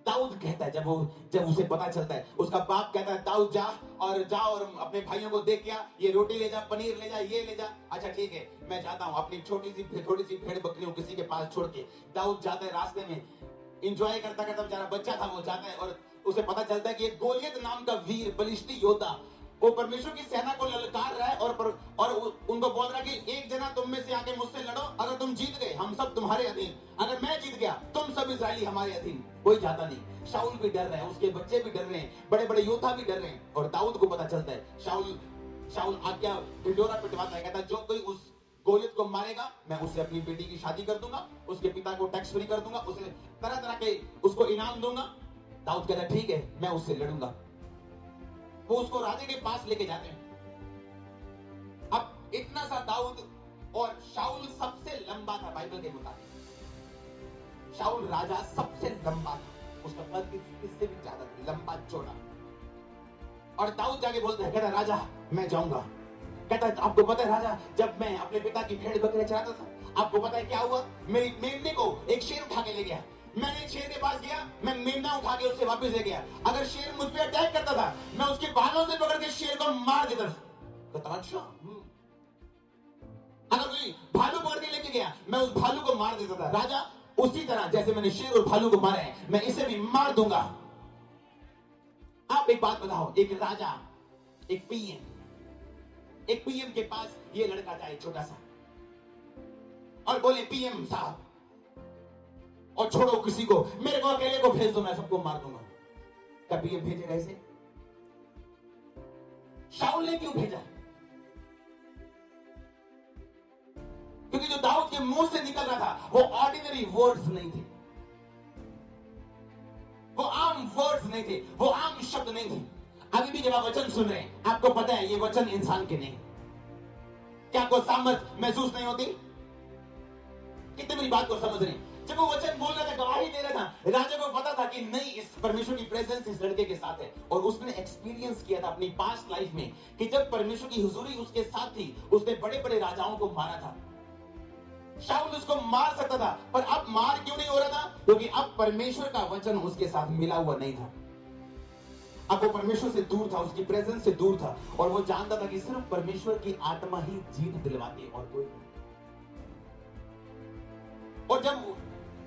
दाऊद कहता है, जब उसे पता चलता है, उसका बाप कहता है दाऊद जा और अपने भाइयों को देख क्या, ये रोटी ले जा, पनीर ले जा, ये ले जा। अच्छा ठीक है, मैं जाता हूं। अपनी थोड़ी सी भेड़ बकरियों किसी के पास छोड़ के दाऊद जाता है। रास्ते में इंजॉय करता करता बेचारा बच्चा था, वो जाता है और उसे पता चलता है कि एक गोलियत नाम का वीर बलिष्ठी योद्धा वो परमेश्वर की सेना को ललकार रहा है और उनको बोल रहा है कि एक जना तुम में से आके मुझसे लड़ो, अगर तुम जीत गए हम सब तुम्हारे अधीन, अगर मैं जीत गया तुम सब इस्राएली हमारे अधीन। कोई जाता नहीं। शाऊल भी डर रहे हैं, उसके बच्चे भी डर रहे हैं, बड़े बड़े योद्धा भी डर रहे हैं। और दाऊद को पता चलता है, शाऊल आज्ञा ढिंडोरा पिटवाता है, कहता है जो कोई उस गोलियत को मारेगा मैं उससे अपनी बेटी की शादी कर दूंगा, उसके पिता को टैक्स फ्री कर दूंगा, उसे तरह तरह के उसको इनाम दूंगा। दाऊद कहता है ठीक है, मैं उससे लड़ूंगा। वो उसको राजे के पास लेके जाते हैं। अब इतना सा दाऊद और शाऊल सबसे लंबा था बाइबल के मुताबिक। शाऊल राजा सबसे लंबा था, उसका कद किससे भी ज्यादा था, लंबा चौड़ा। और दाऊद जाके बोलता है, कहता राजा मैं जाऊंगा। कहता है आपको पता है राजा, जब मैं अपने पिता की भेड़ बकरियां चराता था, आपको पता है क्या हुआ, मेरी मेमने को एक शेर उठा के ले गया। मैंने शेर के पास गया, मैं मेमना उठा के उससे वापस ले गया। अगर शेर मुझ पे अटैक करता था, मैं उसके बालों से पकड़ के शेर को मार देता था। अच्छा, अगर कोई भालू पकड़ के लेके गया, मैं उस भालू को मार देता था। राजा उसी तरह जैसे मैंने शेर और भालू को मारे हैं, मैं इसे भी मार दूंगा। आप एक बात बताओ, एक राजा, एक पीएम के पास ये लड़का जाए छोटा सा और बोले पीएम साहब, और छोड़ो किसी को, मेरे को अकेले को भेज दो, मैं सबको मार दूंगा। क्या पीएम भेजेगा ऐसे? शाऊल ने क्यों भेजा? क्योंकि जो दाऊद के मुंह से निकल रहा था वो ऑर्डिनरी वर्ड्स नहीं थे, वो आम वर्ड्स नहीं थे, वो आम शब्द नहीं थे। अभी भी जब आप वचन सुन रहे हैं, आपको पता है ये वचन इंसान के नहीं। क्या आपको सामर्थ महसूस नहीं होती? कितने मेरी बात को समझ रहे हैं? जब वो वचन बोल रहा था, गवाही दे रहा था, राजा को पता था कि नहीं, इस परमेश्वर की प्रेजेंस इस लड़के के साथ है। और उसने एक्सपीरियंस किया था अपनी पास्ट लाइफ में कि जब परमेश्वर की हुजूरी उसके साथ थी, उसने बड़े बड़े राजाओं को मारा था। शाऊल उसको मार सकता था, पर अब मार क्यों नहीं हो रहा था? क्योंकि अब परमेश्वर का वचन उसके साथ मिला हुआ नहीं था। अब वो परमेश्वर से दूर था, उसकी प्रेजेंस से दूर था, और वो जानता था कि सिर्फ परमेश्वर की आत्मा ही जीत दिलवाती है और कोई नहीं। और जब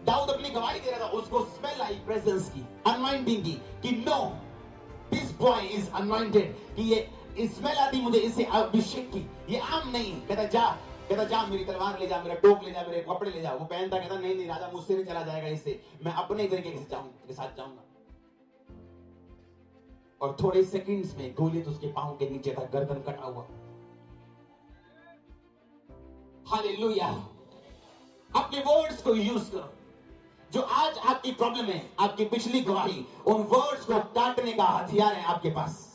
दाऊद अपनी गवाही दे रहा था, उसको स्मेल आई प्रेजेंस की, अनवाइंटिंग की, कि नो दिस बॉय इज अनवाइंटेड, कि ये स्मेल आती मुझे इससे अभिषेक की, ये आम नहीं। कहता जा मेरी तलवार ले जा, मेरा टोप ले जा, मेरे कपड़े ले जा। वो पहनता, कहता नहीं राजा, मुझसे नहीं चला जाएगा, इससे मैं अपने तरीके के साथ जाऊंगा। और थोड़े सेकंड्स में गोलियत उसके पांव के नीचे था, गर्दन कटा हुआ। हालेलुया। अपने वर्ड्स को यूज करो। जो आज आपकी प्रॉब्लम है, आपकी पिछली गवाही, उन वर्ड्स को काटने का हथियार है आपके पास।